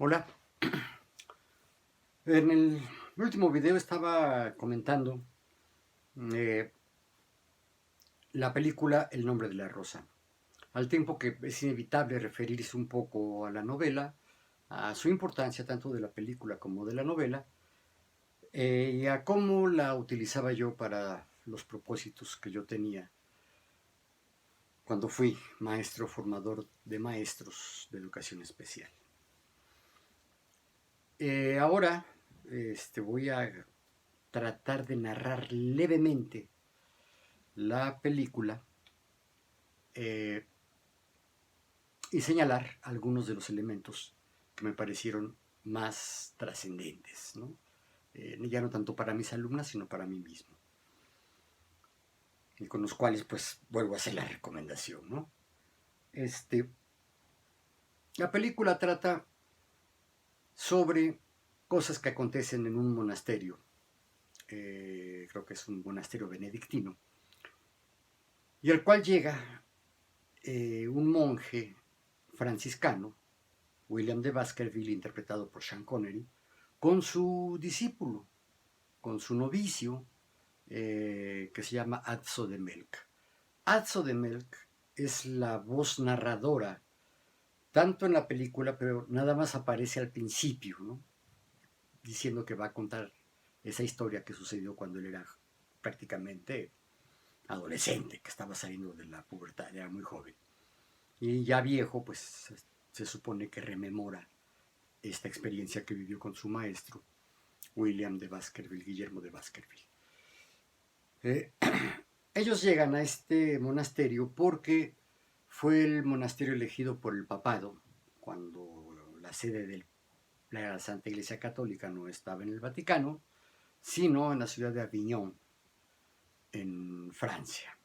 Hola, en el último video estaba comentando eh, la película El nombre de la rosa, al tiempo que es inevitable referirse un poco a la novela, a su importancia tanto de la película como de la novela, y a cómo la utilizaba yo para los propósitos que yo tenía cuando fui maestro formador de maestros de educación especial. Ahora voy a tratar de narrar levemente la película eh, y señalar algunos de los elementos que me parecieron más trascendentes, ¿no? Ya no tanto para mis alumnas, sino para mí mismo, y con los cuales pues vuelvo a hacer la recomendación, ¿no? La película trata sobre cosas que acontecen en un monasterio, creo que es un monasterio benedictino, y al cual llega un monje franciscano, William de Baskerville, interpretado por Sean Connery, con su discípulo, con su novicio, que se llama Atzo de Melk. Atzo de Melk es la voz narradora, tanto en la película, pero nada más aparece al principio, ¿no? Diciendo que va a contar esa historia que sucedió cuando él era prácticamente adolescente, que estaba saliendo de la pubertad, era muy joven. Y ya viejo, pues se supone que rememora esta experiencia que vivió con su maestro, William de Baskerville, Guillermo de Baskerville. Ellos llegan a este monasterio porque fue el monasterio elegido por el papado cuando la sede de la Santa Iglesia Católica no estaba en el Vaticano, sino en la ciudad de Avignon, en Francia.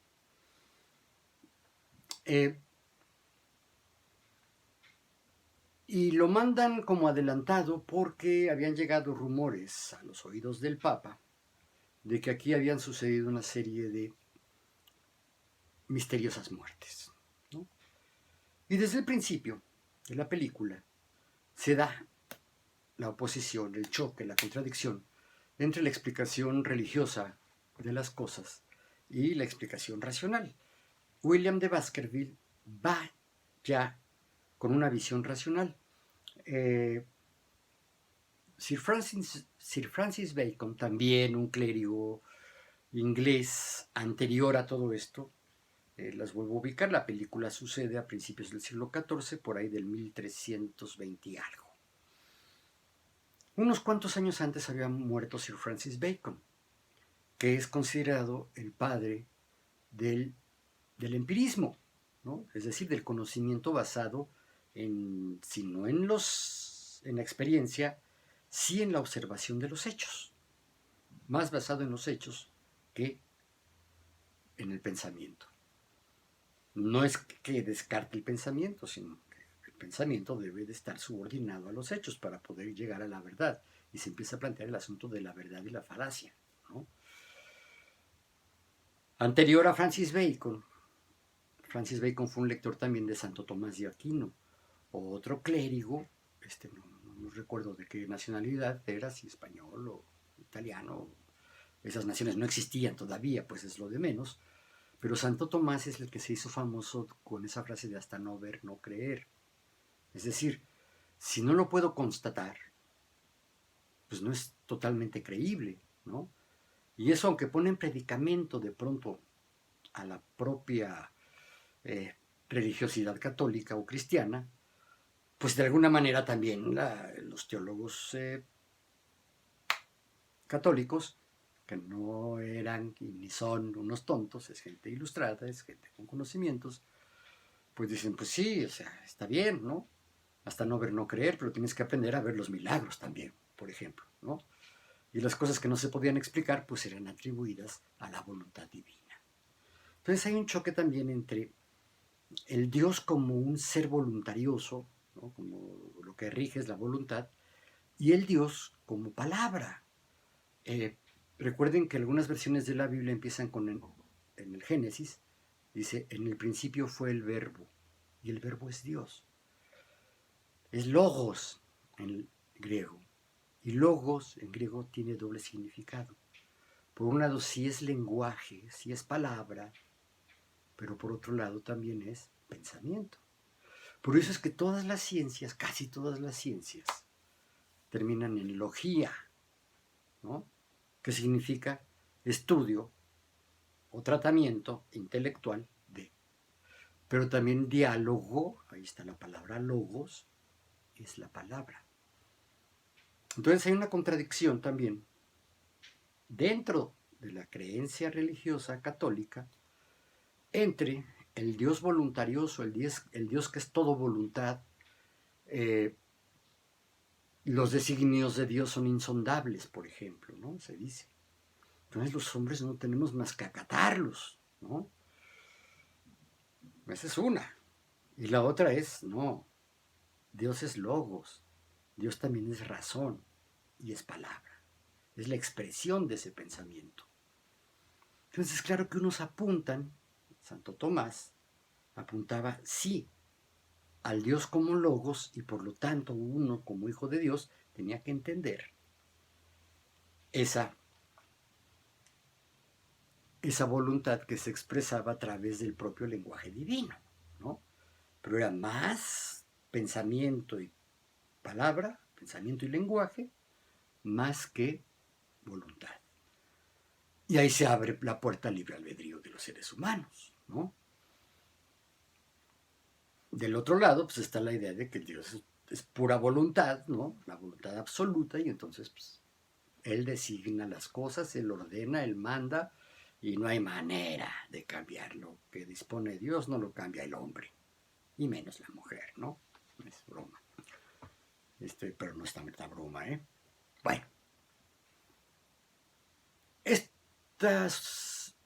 Y lo mandan como adelantado porque habían llegado rumores a los oídos del Papa de que aquí habían sucedido una serie de misteriosas muertes, ¿no? Y desde el principio de la película se da la oposición, el choque, la contradicción entre la explicación religiosa de las cosas y la explicación racional. William de Baskerville va ya con una visión racional. Sir Francis Bacon, también un clérigo inglés anterior a todo esto, las vuelvo a ubicar. La película sucede a principios del siglo XIV, por ahí del 1320 y algo. Unos cuantos años antes había muerto Sir Francis Bacon, que es considerado el padre del empirismo, ¿no? Es decir, del conocimiento basado en, si no en la experiencia, sí en la observación de los hechos, más basado en los hechos que en el pensamiento. No es que descarte el pensamiento, sino que el pensamiento debe de estar subordinado a los hechos para poder llegar a la verdad. Y se empieza a plantear el asunto de la verdad y la falacia, ¿no? Anterior a Francis Bacon fue un lector también de Santo Tomás de Aquino, otro clérigo, no recuerdo de qué nacionalidad era, si español o italiano. Esas naciones no existían todavía, pues es lo de menos. Pero Santo Tomás es el que se hizo famoso con esa frase de hasta no ver, no creer. Es decir, si no lo puedo constatar, pues no es totalmente creíble, ¿no? Y eso, aunque pone en predicamento de pronto a la propia religiosidad católica o cristiana, pues de alguna manera también los teólogos católicos, que no eran ni son unos tontos, es gente ilustrada, es gente con conocimientos, pues dicen, pues sí, o sea, está bien, ¿no? Hasta no ver, no creer, pero tienes que aprender a ver los milagros también, por ejemplo, ¿no? Y las cosas que no se podían explicar, pues eran atribuidas a la voluntad divina. Entonces hay un choque también entre el Dios como un ser voluntarioso, ¿no? Como lo que rige es la voluntad, y el Dios como palabra. Recuerden que algunas versiones de la Biblia empiezan en el Génesis, dice, en el principio fue el verbo, y el verbo es Dios. Es logos, en griego. Y logos en griego tiene doble significado. Por un lado sí es lenguaje, sí es palabra, pero por otro lado también es pensamiento. Por eso es que todas las ciencias, casi todas las ciencias, terminan en logía, ¿no? Que significa estudio o tratamiento intelectual de. Pero también diálogo, ahí está la palabra logos, es la palabra. Entonces hay una contradicción también dentro de la creencia religiosa católica entre el Dios voluntarioso, el Dios que es todo voluntad. Los designios de Dios son insondables, por ejemplo, ¿no? Se dice. Entonces los hombres no tenemos más que acatarlos, ¿no? Esa es una. Y la otra es, no, Dios es logos, Dios también es razón y es palabra. Es la expresión de ese pensamiento. Entonces, claro que unos apuntan, Santo Tomás apuntaba, sí, al Dios como logos y por lo tanto uno como hijo de Dios tenía que entender esa voluntad que se expresaba a través del propio lenguaje divino, ¿no? Pero era más pensamiento y palabra, pensamiento y lenguaje, más que voluntad. Y ahí se abre la puerta al libre albedrío de los seres humanos, ¿no? Del otro lado, pues está la idea de que Dios es pura voluntad, ¿no? La voluntad absoluta, y entonces, pues, Él designa las cosas, Él ordena, Él manda, y no hay manera de cambiar lo que dispone Dios, no lo cambia el hombre, y menos la mujer, ¿no? Es broma. Pero no es tanta broma, ¿eh? Bueno,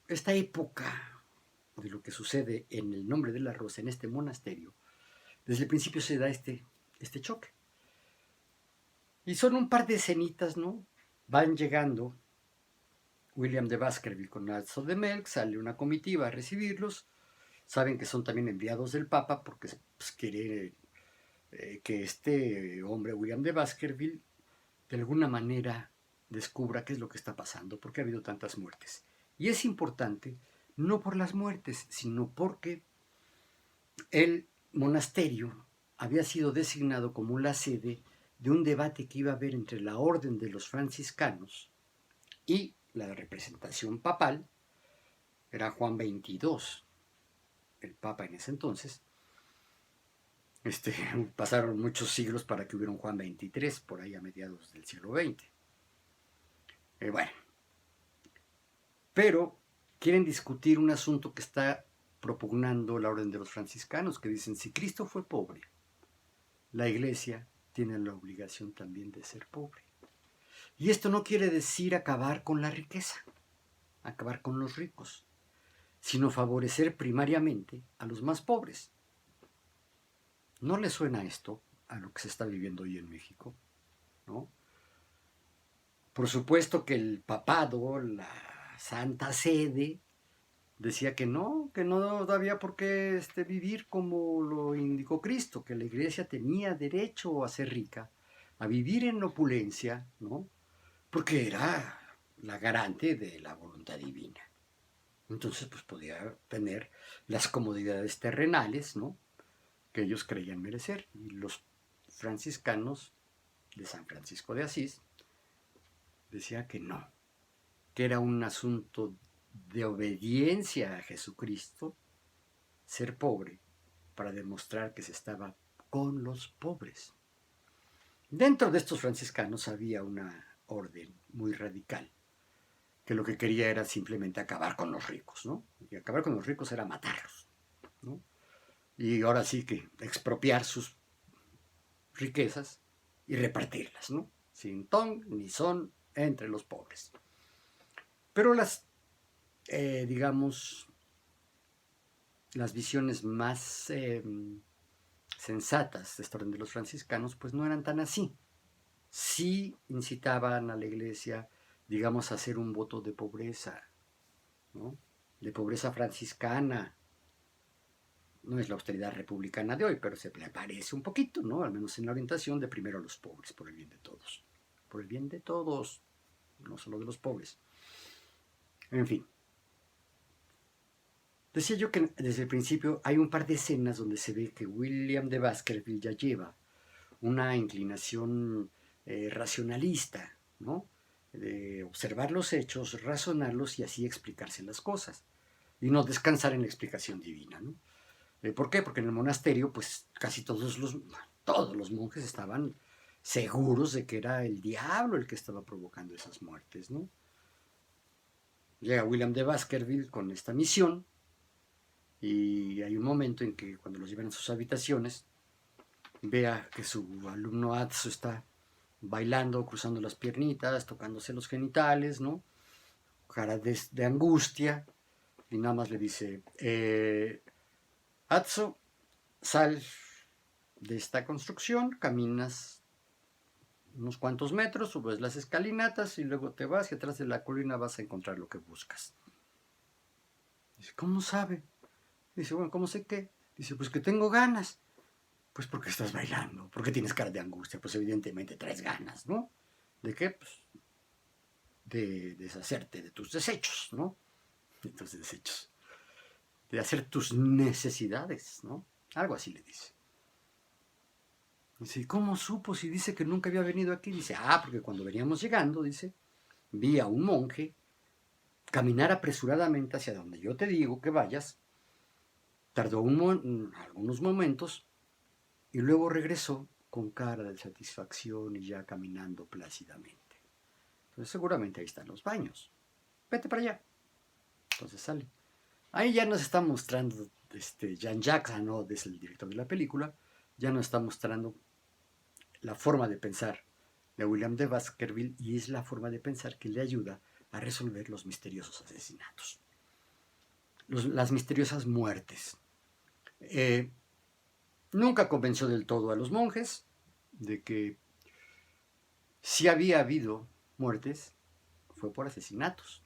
esta época de lo que sucede en el Nombre de la Rosa, en este monasterio, desde el principio se da este choque. Y son un par de escenitas, ¿no? Van llegando William de Baskerville con Alzo de Melk, sale una comitiva a recibirlos, saben que son también enviados del Papa porque pues, quiere que este hombre, William de Baskerville, de alguna manera descubra qué es lo que está pasando, por qué ha habido tantas muertes. Y es importante, no por las muertes, sino porque el monasterio había sido designado como la sede de un debate que iba a haber entre la orden de los franciscanos y la representación papal. Era Juan XXII, el papa en ese entonces. Pasaron muchos siglos para que hubiera un Juan XXIII, por ahí a mediados del siglo XX. Bueno, pero quieren discutir un asunto que está propugnando la orden de los franciscanos, que dicen, si Cristo fue pobre, la iglesia tiene la obligación también de ser pobre. Y esto no quiere decir acabar con la riqueza, acabar con los ricos, sino favorecer primariamente a los más pobres. ¿No le suena esto a lo que se está viviendo hoy en México? ¿No? Por supuesto que el papado, la Santa Sede, decía que no había por qué vivir como lo indicó Cristo, que la iglesia tenía derecho a ser rica, a vivir en opulencia, ¿no? Porque era la garante de la voluntad divina. Entonces, pues podía tener las comodidades terrenales, ¿no? Que ellos creían merecer. Y los franciscanos de San Francisco de Asís decían que no, que era un asunto de obediencia a Jesucristo, ser pobre, para demostrar que se estaba con los pobres. Dentro de estos franciscanos había una orden muy radical, que lo que quería era simplemente acabar con los ricos, ¿no? Y acabar con los ricos era matarlos, ¿no? Y ahora sí que expropiar sus riquezas y repartirlas, ¿no? Sin ton ni son entre los pobres. Pero digamos, las visiones más sensatas de esta orden de los franciscanos, pues no eran tan así. Sí incitaban a la iglesia, digamos, a hacer un voto de pobreza, ¿no? De pobreza franciscana, no es la austeridad republicana de hoy, pero se le parece un poquito, ¿no? Al menos en la orientación de primero a los pobres, por el bien de todos. Por el bien de todos, no solo de los pobres. En fin. Decía yo que desde el principio hay un par de escenas donde se ve que William de Baskerville ya lleva una inclinación racionalista, ¿no? De observar los hechos, razonarlos y así explicarse las cosas. Y no descansar en la explicación divina, ¿no? ¿Por qué? Porque en el monasterio, pues casi todos los monjes estaban seguros de que era el diablo el que estaba provocando esas muertes, ¿no? Llega William de Baskerville con esta misión y hay un momento en que cuando los llevan a sus habitaciones, vea que su alumno Atzo está bailando, cruzando las piernitas, tocándose los genitales, ¿no? Cara de angustia, y nada más le dice, Atzo, sal de esta construcción, caminas unos cuantos metros, subes las escalinatas y luego te vas y atrás de la colina vas a encontrar lo que buscas. Dice, ¿cómo sabe? Dice, bueno, ¿cómo sé qué? Dice, pues que tengo ganas. Pues porque estás bailando, porque tienes cara de angustia, pues evidentemente traes ganas, ¿no? ¿De qué? Pues de deshacerte de tus desechos, ¿no? De tus desechos. De hacer tus necesidades, ¿no? Algo así le dice. Dice, ¿cómo supo si dice que nunca había venido aquí? Dice, porque cuando veníamos llegando, dice, vi a un monje caminar apresuradamente hacia donde yo te digo que vayas, tardó algunos momentos y luego regresó con cara de satisfacción y ya caminando plácidamente. Entonces seguramente ahí están los baños. Vete para allá. Entonces sale. Ahí ya nos está mostrando Jean-Jacques Annaud, es el director de la película, ya nos está mostrando la forma de pensar de William de Baskerville y es la forma de pensar que le ayuda a resolver los misteriosos asesinatos, las misteriosas muertes. Nunca convenció del todo a los monjes de que si había habido muertes fue por asesinatos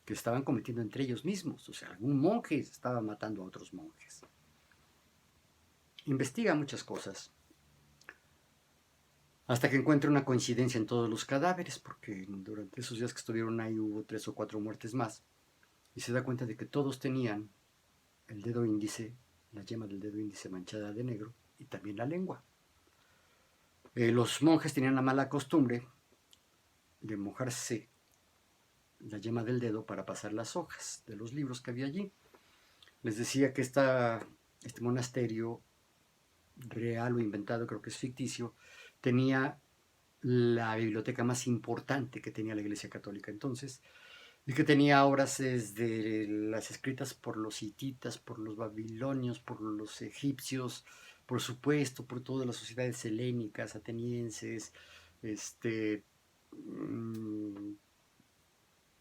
que estaban cometiendo entre ellos mismos, o sea, algún monje estaba matando a otros monjes. Investiga muchas cosas hasta que encuentra una coincidencia en todos los cadáveres, porque durante esos días que estuvieron ahí hubo 3 o 4 muertes más, y se da cuenta de que todos tenían el dedo índice, la yema del dedo índice manchada de negro, y también la lengua. Los monjes tenían la mala costumbre de mojarse la yema del dedo para pasar las hojas de los libros que había allí. Les decía que este monasterio, real o inventado, creo que es ficticio, tenía la biblioteca más importante que tenía la Iglesia Católica entonces, y que tenía obras desde las escritas por los hititas, por los babilonios, por los egipcios, por supuesto, por todas las sociedades helénicas, atenienses,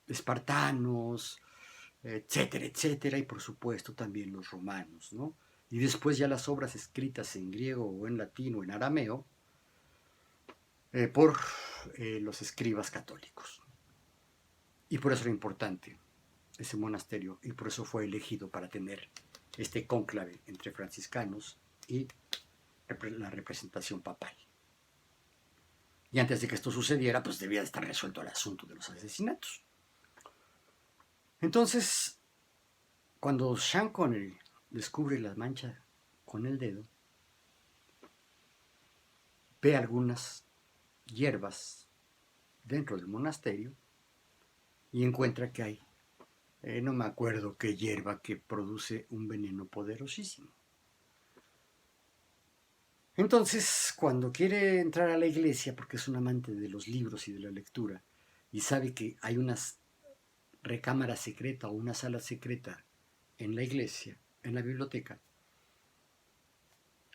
espartanos, etcétera, etcétera, y por supuesto también los romanos, ¿no? Y después ya las obras escritas en griego o en latín o en arameo por los escribas católicos. Y por eso era importante ese monasterio y por eso fue elegido para tener este cónclave entre franciscanos y la representación papal. Y antes de que esto sucediera, pues debía de estar resuelto el asunto de los asesinatos. Entonces, cuando Sean Connery descubre la mancha con el dedo, ve algunas hierbas dentro del monasterio y encuentra que hay, no me acuerdo qué hierba que produce un veneno poderosísimo. Entonces, cuando quiere entrar a la iglesia, porque es un amante de los libros y de la lectura, y sabe que hay una recámara secreta o una sala secreta en la iglesia, en la biblioteca,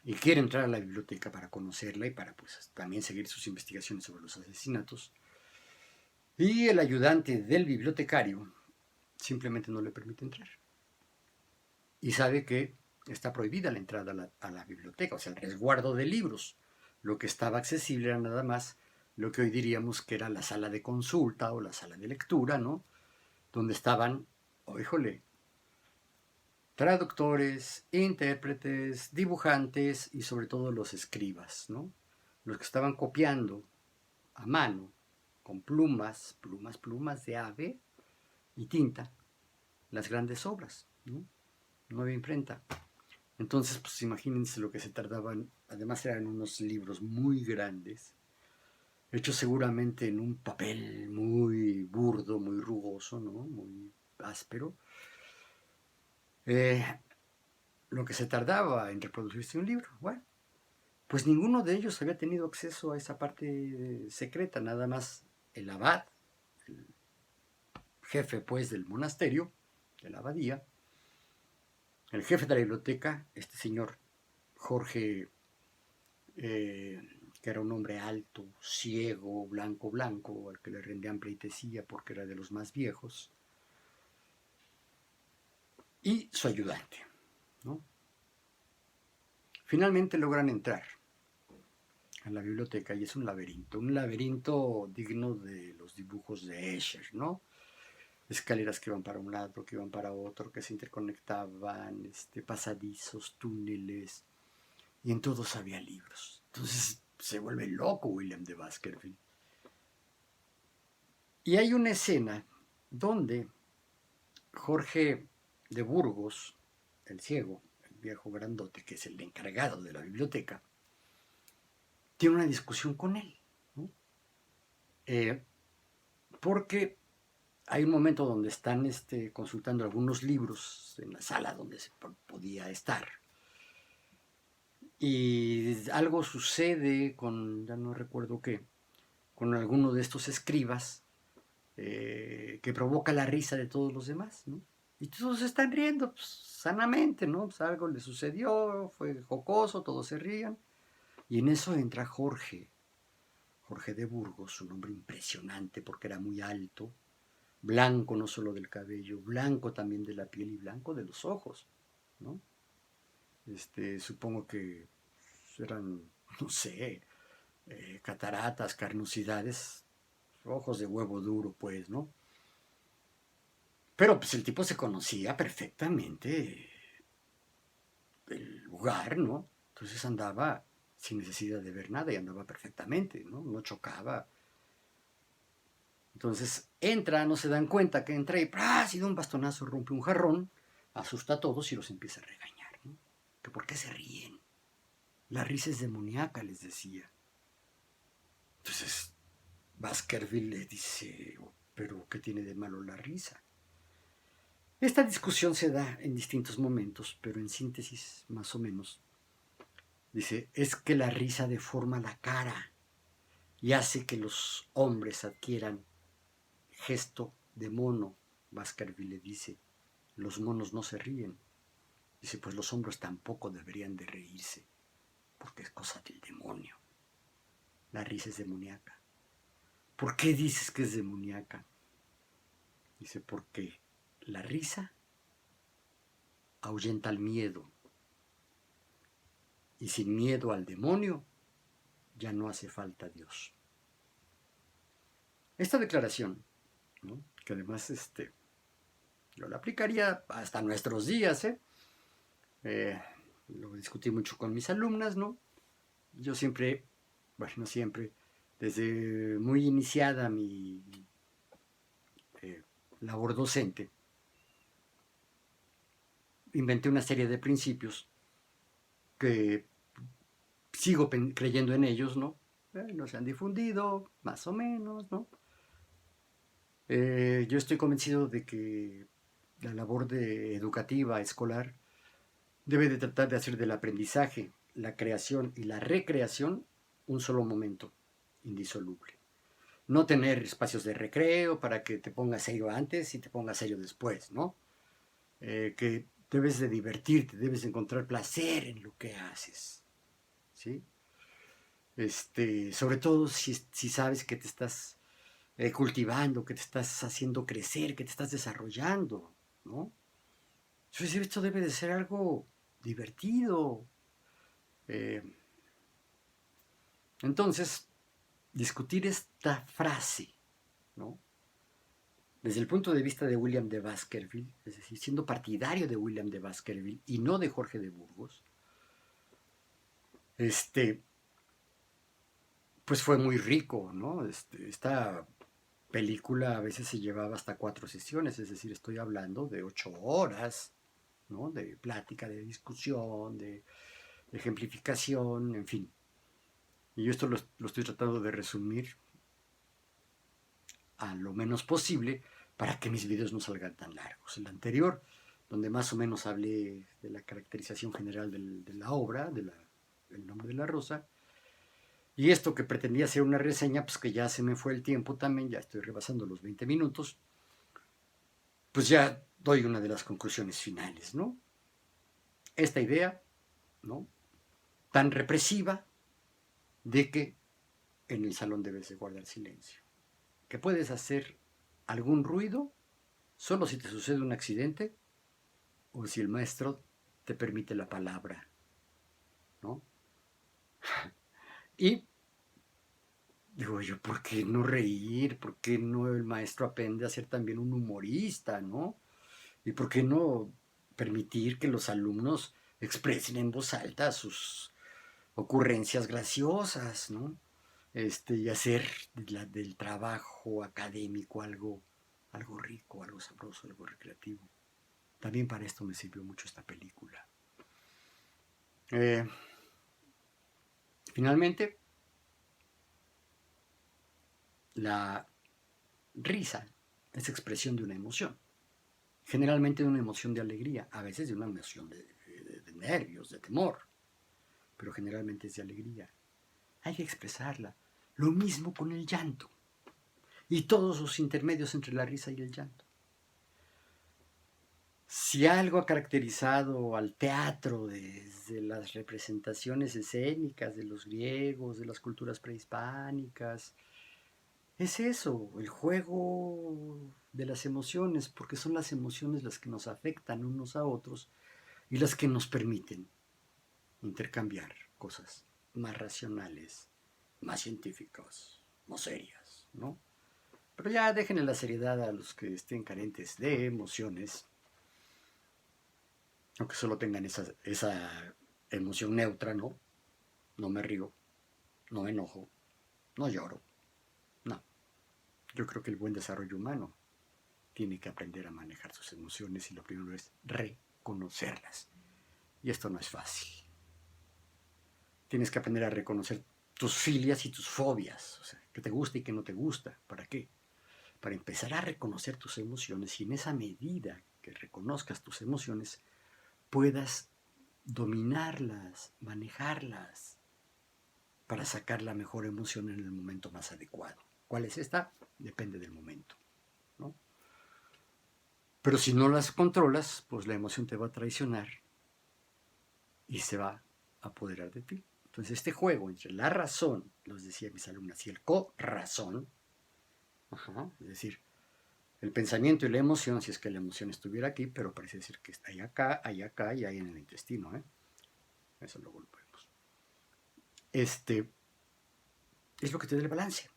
y quiere entrar a la biblioteca para conocerla y para pues también seguir sus investigaciones sobre los asesinatos, y el ayudante del bibliotecario simplemente no le permite entrar. Y sabe que está prohibida la entrada a la biblioteca, o sea, el resguardo de libros. Lo que estaba accesible era nada más lo que hoy diríamos que era la sala de consulta o la sala de lectura, ¿no? Donde estaban, híjole, traductores, intérpretes, dibujantes y sobre todo los escribas, ¿no? Los que estaban copiando a mano, con plumas de ave y tinta, las grandes obras, ¿no? No había imprenta. Entonces, pues imagínense lo que se tardaban. Además eran unos libros muy grandes, hechos seguramente en un papel muy burdo, muy rugoso, ¿no? Muy áspero. Eh, lo que se tardaba en reproducirse un libro. Bueno, pues ninguno de ellos había tenido acceso a esa parte secreta, nada más el abad, el jefe pues del monasterio, de la abadía, el jefe de la biblioteca, este señor Jorge, que era un hombre alto, ciego, blanco, al que le rendían pleitesía porque era de los más viejos, y su ayudante, ¿no? Finalmente logran entrar a la biblioteca y es un laberinto digno de los dibujos de Escher, ¿no? Escaleras que iban para un lado, que iban para otro, que se interconectaban, pasadizos, túneles, y en todos había libros. Entonces se vuelve loco William de Baskerville. Y hay una escena donde Jorge de Burgos, el ciego, el viejo grandote, que es el encargado de la biblioteca, tiene una discusión con él, ¿no? Porque hay un momento donde están consultando algunos libros en la sala donde se podía estar. Y algo sucede con, ya no recuerdo qué, con alguno de estos escribas que provoca la risa de todos los demás, ¿no? Y todos están riendo pues, sanamente, ¿no? Pues algo le sucedió, fue jocoso, todos se rían. Y en eso entra Jorge de Burgos, un hombre impresionante porque era muy alto, blanco no solo del cabello, blanco también de la piel y blanco de los ojos, ¿no? Supongo que eran, no sé, cataratas, carnosidades, ojos de huevo duro, pues, ¿no? Pero pues el tipo se conocía perfectamente el lugar, ¿no? Entonces andaba sin necesidad de ver nada y andaba perfectamente, ¿no? No chocaba. Entonces entra, no se dan cuenta que entra y ¡pras! Y de un bastonazo rompe un jarrón, asusta a todos y los empieza a regañar, ¿no? Que por qué se ríen. La risa es demoníaca, les decía. Entonces Baskerville le dice, pero ¿qué tiene de malo la risa? Esta discusión se da en distintos momentos, pero en síntesis, más o menos, dice, es que la risa deforma la cara y hace que los hombres adquieran gesto de mono. Baskerville le dice, los monos no se ríen. Dice, pues los hombres tampoco deberían de reírse, porque es cosa del demonio. La risa es demoníaca. ¿Por qué dices que es demoníaca? Dice, porque la risa ahuyenta el miedo. Y sin miedo al demonio, ya no hace falta Dios. Esta declaración, ¿no? Que además yo la aplicaría hasta nuestros días, lo discutí mucho con mis alumnas, ¿no? Yo siempre, bueno, no siempre, desde muy iniciada mi labor docente, inventé una serie de principios que sigo creyendo en ellos, ¿no? No se han difundido, más o menos, ¿no? Yo estoy convencido de que la labor educativa, escolar, debe de tratar de hacer del aprendizaje, la creación y la recreación un solo momento indisoluble. No tener espacios de recreo para que te pongas serio antes y te pongas serio después, ¿no? Que debes de divertirte, debes de encontrar placer en lo que haces, ¿sí? Sobre todo si sabes que te estás cultivando, que te estás haciendo crecer, que te estás desarrollando, ¿no? Entonces esto debe de ser algo divertido. Eh, entonces, discutir esta frase, ¿no? desde el punto de vista de William de Baskerville, es decir, siendo partidario de William de Baskerville y no de Jorge de Burgos, pues fue muy rico, ¿no? Esta película a veces se llevaba hasta 4 sesiones, es decir, estoy hablando de 8 horas, ¿no? De plática, de discusión, de ejemplificación, en fin. Y yo esto lo estoy tratando de resumir a lo menos posible para que mis videos no salgan tan largos. El anterior, donde más o menos hablé de la caracterización general de la obra, del nombre de la rosa, y esto que pretendía ser una reseña, pues que ya se me fue el tiempo también, ya estoy rebasando los 20 minutos, pues ya doy una de las conclusiones finales, ¿no? Esta idea, ¿no? Tan represiva de que en el salón debes de guardar silencio, que puedes hacer algún ruido solo si te sucede un accidente o si el maestro te permite la palabra, ¿no? Y digo yo, ¿por qué no reír? ¿Por qué no el maestro aprende a ser también un humorista, ¿no? ¿Y por qué no permitir que los alumnos expresen en voz alta sus ocurrencias graciosas, ¿no? Y hacer del trabajo académico algo rico, algo sabroso, algo recreativo. También para esto me sirvió mucho esta película. Finalmente, la risa es expresión de una emoción. Generalmente de una emoción de alegría, a veces de una emoción de nervios, de temor, pero generalmente es de alegría. Hay que expresarla. Lo mismo con el llanto y todos los intermedios entre la risa y el llanto. Si algo ha caracterizado al teatro desde las representaciones escénicas de los griegos, de las culturas prehispánicas, es eso, el juego de las emociones, porque son las emociones las que nos afectan unos a otros y las que nos permiten intercambiar cosas más racionales, más científicas, más serias, ¿no? Pero ya déjenle la seriedad a los que estén carentes de emociones, aunque solo tengan esa emoción neutra, ¿no? No me río, no me enojo, no lloro, no. Yo creo que el buen desarrollo humano tiene que aprender a manejar sus emociones y lo primero es reconocerlas. Y esto no es fácil. Tienes que aprender a reconocer tus filias y tus fobias, o sea, que te gusta y que no te gusta. ¿Para qué? Para empezar a reconocer tus emociones y en esa medida que reconozcas tus emociones puedas dominarlas, manejarlas, para sacar la mejor emoción en el momento más adecuado. ¿Cuál es esta? Depende del momento, ¿no? Pero si no las controlas, pues la emoción te va a traicionar y se va a apoderar de ti. Entonces este juego entre la razón, les decía a mis alumnas, y el corazón, es decir, el pensamiento y la emoción, si es que la emoción estuviera aquí, pero parece decir que está ahí acá y ahí en el intestino, eso luego lo vemos. Es lo que te da el balance.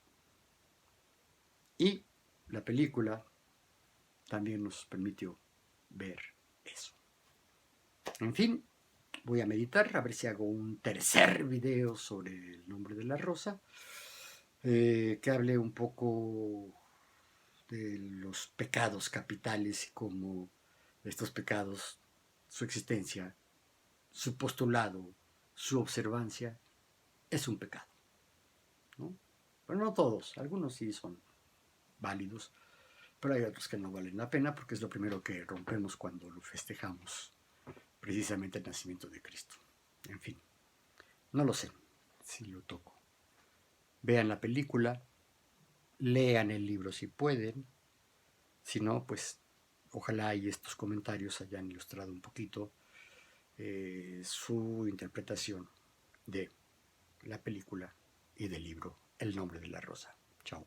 Y la película también nos permitió ver eso. En fin, voy a meditar, a ver si hago un tercer video sobre el nombre de la rosa, que hable un poco de los pecados capitales y cómo estos pecados, su existencia, su postulado, su observancia, es un pecado, ¿no? Pero no todos, algunos sí son válidos, pero hay otros que no valen la pena porque es lo primero que rompemos cuando lo festejamos, precisamente el nacimiento de Cristo. En fin, no lo sé si lo toco. Vean la película, lean el libro si pueden, si no, pues ojalá y estos comentarios hayan ilustrado un poquito su interpretación de la película y del libro El nombre de la rosa. Chao.